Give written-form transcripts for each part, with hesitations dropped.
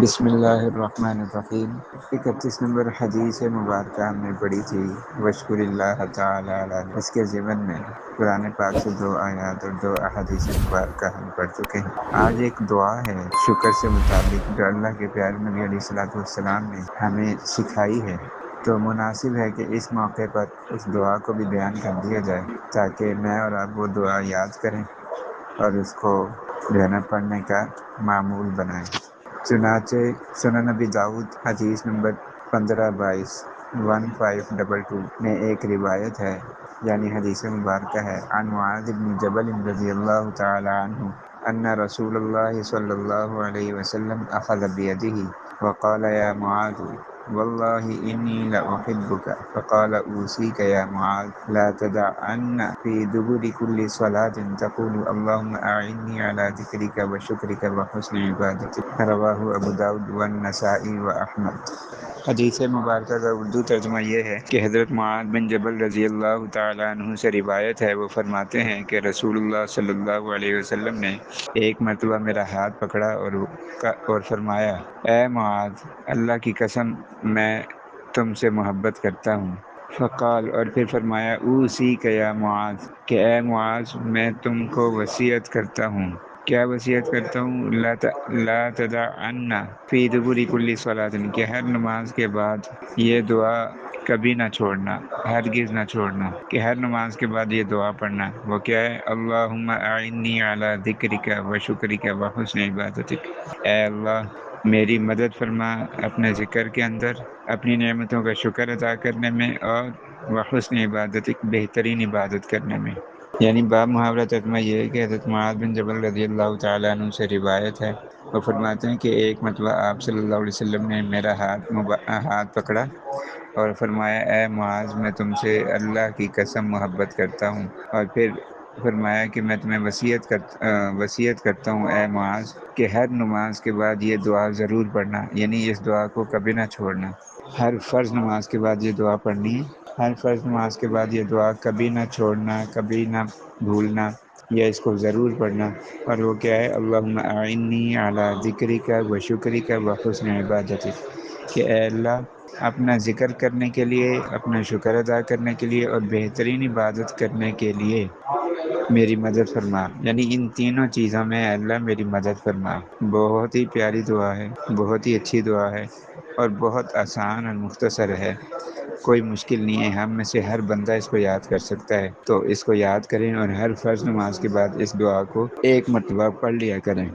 بسم اللہ الرحمن الرحیم۔ 31 نمبر حدیث مبارکہ ہم نے پڑھی تھی، وشکر اللہ تعالی علیہ۔ اس کے ضمن میں قرآن پاک سے 2 آیات اور 2 احادیث مبارکہ ہم پڑھ چکے ہیں۔ آج ایک دعا ہے شکر سے متعلق جو اللہ کے پیارے نبی علیہ السلام نے ہمیں سکھائی ہے، تو مناسب ہے کہ اس موقع پر اس دعا کو بھی بیان کر دیا جائے تاکہ میں اور آپ وہ دعا یاد کریں اور اس کو پڑھنے کا معمول بنائیں۔ چنانچہ سنن نبی داؤد حدیث نمبر 1522 میں ایک روایت ہے، یعنی حدیث مبارکہ ہے، عن معاذ بن جبل رضی اللہ تعالی عنہ ان رسول اللہ صلی اللہ علیہ وسلم اخذ بیدہ وقال یا معاذ واللہ انی لأحبک فقال اوصیک یا معاذ لا تدعن فی دبر کل صلاة تقول اللہم اعنی علی ذکرک وشکرک وحسن عبادتک، رواہ ابو داؤد والنسائی واحمد۔ حدیث مبارکہ کا اردو ترجمہ یہ ہے کہ حضرت معاذ بن جبل رضی اللہ تعالیٰ عنہ سے روایت ہے، وہ فرماتے ہیں کہ رسول اللہ صلی اللہ علیہ وسلم نے ایک مرتبہ میرا ہاتھ پکڑا اور فرمایا، اے معاذ، اللہ کی قسم میں تم سے محبت کرتا ہوں۔ فقال، اور پھر فرمایا، اوصیک یا معاذ، کہ اے معاذ میں تم کو وصیت کرتا ہوں۔ کیا وصیت کرتا ہوں؟ لا تدعن فی دبر کل صلاۃ، کہ ہر نماز کے بعد یہ دعا کبھی نہ چھوڑنا، ہرگز نہ چھوڑنا، کہ ہر نماز کے بعد یہ دعا پڑھنا۔ وہ کیا ہے؟ اللہم اعنی علی ذکرک وشکرک وحسن عبادتک، اے اللہ میری مدد فرما اپنے ذکر کے اندر، اپنی نعمتوں کا شکر ادا کرنے میں، اور وحسن عبادتک، بہترین عبادت کرنے میں۔ یعنی باب محاورہ ترجمہ یہ ہے کہ حضرت معاذ بن جبل رضی اللہ تعالیٰ عنہ سے روایت ہے، وہ فرماتے ہیں کہ ایک مرتبہ آپ صلی اللہ علیہ وسلم نے میرا ہاتھ پکڑا اور فرمایا، اے معاذ میں تم سے اللہ کی قسم محبت کرتا ہوں، اور پھر فرمایا کہ میں تمہیں وصیت کرتا ہوں اے معاذ کہ ہر نماز کے بعد یہ دعا ضرور پڑھنا، یعنی اس دعا کو کبھی نہ چھوڑنا۔ ہر فرض نماز کے بعد یہ دعا پڑھنی ہے، ہر فرض نماز کے بعد یہ دعا کبھی نہ چھوڑنا، کبھی نہ بھولنا، یا اس کو ضرور پڑھنا۔ اور وہ کیا ہے؟ اللہم اعنی علی ذکرک وشکرک وحسن عبادتک، کہ اے اللہ اپنا ذکر کرنے کے لیے، اپنا شکر ادا کرنے کے لیے، اور بہترین عبادت کرنے کے لیے میری مدد فرما، یعنی ان تینوں چیزوں میں اے اللہ میری مدد فرما۔ بہت ہی پیاری دعا ہے، بہت ہی اچھی دعا ہے، اور بہت آسان اور مختصر ہے، کوئی مشکل نہیں ہے، ہم میں سے ہر بندہ اس کو یاد کر سکتا ہے۔ تو اس کو یاد کریں اور ہر فرض نماز کے بعد اس دعا کو ایک مرتبہ پڑھ لیا کریں۔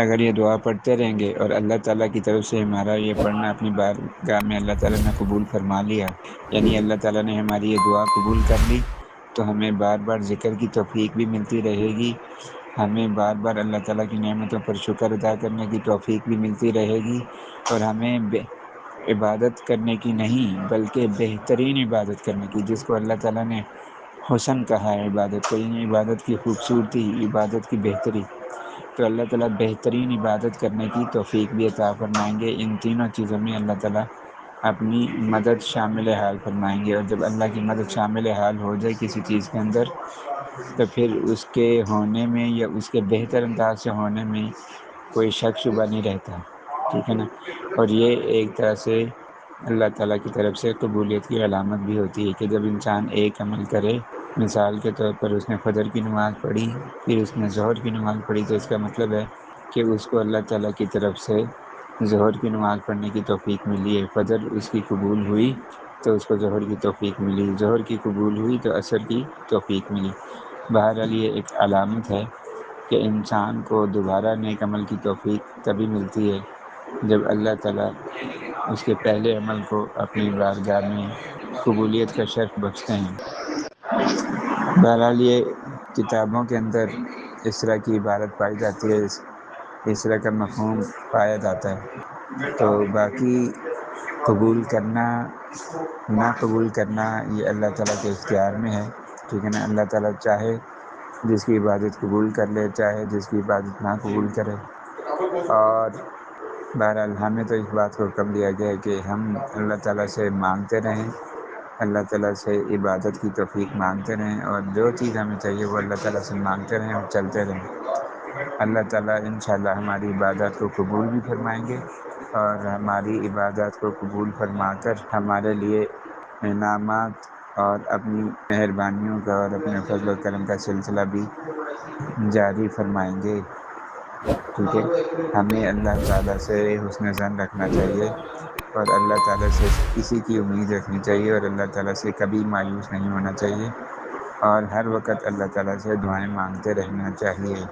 اگر یہ دعا پڑھتے رہیں گے اور اللہ تعالیٰ کی طرف سے ہمارا یہ پڑھنا اپنی بارگاہ میں اللہ تعالیٰ نے قبول فرما لیا، یعنی اللہ تعالیٰ نے ہماری یہ دعا قبول کر لی، تو ہمیں بار بار ذکر کی توفیق بھی ملتی رہے گی، ہمیں بار بار اللہ تعالیٰ کی نعمتوں پر شکر ادا کرنے کی توفیق بھی ملتی رہے گی، اور ہمیں عبادت کرنے کی نہیں بلکہ بہترین عبادت کرنے کی، جس کو اللہ تعالیٰ نے حسن کہا ہے عبادت کو، یعنی عبادت کی خوبصورتی، عبادت کی بہتری، تو اللہ تعالیٰ بہترین عبادت کرنے کی توفیق بھی عطا فرمائیں گے۔ ان تینوں چیزوں میں اللہ تعالیٰ اپنی مدد شامل حال فرمائیں گے، اور جب اللہ کی مدد شامل حال ہو جائے کسی چیز کے اندر، تو پھر اس کے ہونے میں یا اس کے بہتر انداز سے ہونے میں کوئی شک شبہ نہیں رہتا، ٹھیک ہے نا۔ اور یہ ایک طرح سے اللہ تعالیٰ کی طرف سے قبولیت کی علامت بھی ہوتی ہے کہ جب انسان ایک عمل کرے، مثال کے طور پر اس نے فجر کی نماز پڑھی، پھر اس نے ظہر کی نماز پڑھی، تو اس کا مطلب ہے کہ اس کو اللہ تعالیٰ کی طرف سے ظہر کی نماز پڑھنے کی توفیق ملی ہے، فجر اس کی قبول ہوئی تو اس کو ظہر کی توفیق ملی، ظہر کی قبول ہوئی تو عصر کی توفیق ملی۔ بہرحال یہ ایک علامت ہے کہ انسان کو دوبارہ نیک عمل کی توفیق تبھی ملتی ہے جب اللہ تعالیٰ اس کے پہلے عمل کو اپنی بارگاہ میں قبولیت کا شرف بخشتے ہیں۔ بہرحال یہ کتابوں کے اندر اس طرح کی عبارت پائی جاتی ہے، اس طرح کا مفہوم پایا جاتا ہے، تو باقی قبول کرنا نہ قبول کرنا یہ اللہ تعالیٰ کے اختیار میں ہے، ٹھیک ہے نا۔ اللہ تعالیٰ چاہے جس کی عبادت قبول کر لے، چاہے جس کی عبادت نہ قبول کرے، اور بہرحال ہمیں تو اس بات کو حکم دیا گیا ہے کہ ہم اللہ تعالیٰ سے مانگتے رہیں، اللہ تعالیٰ سے عبادت کی توفیق مانگتے رہیں، اور جو چیز ہمیں چاہیے وہ اللہ تعالیٰ سے مانگتے رہیں اور چلتے رہیں۔ اللہ تعالیٰ انشاءاللہ ہماری عبادت کو قبول بھی فرمائیں گے، اور ہماری عبادات کو قبول فرما کر ہمارے لیے انعامات اور اپنی مہربانیوں کا اور اپنے فضل و کرم کا سلسلہ بھی جاری فرمائیں گے. ٹھیک ہے، ہمیں اللہ تعالیٰ سے حسن ظن رکھنا چاہیے اور اللہ تعالیٰ سے اسی کی امید رکھنی چاہیے اور اللہ تعالیٰ سے کبھی مایوس نہیں ہونا چاہیے اور ہر وقت اللہ تعالیٰ سے دعائیں مانگتے رہنا چاہیے.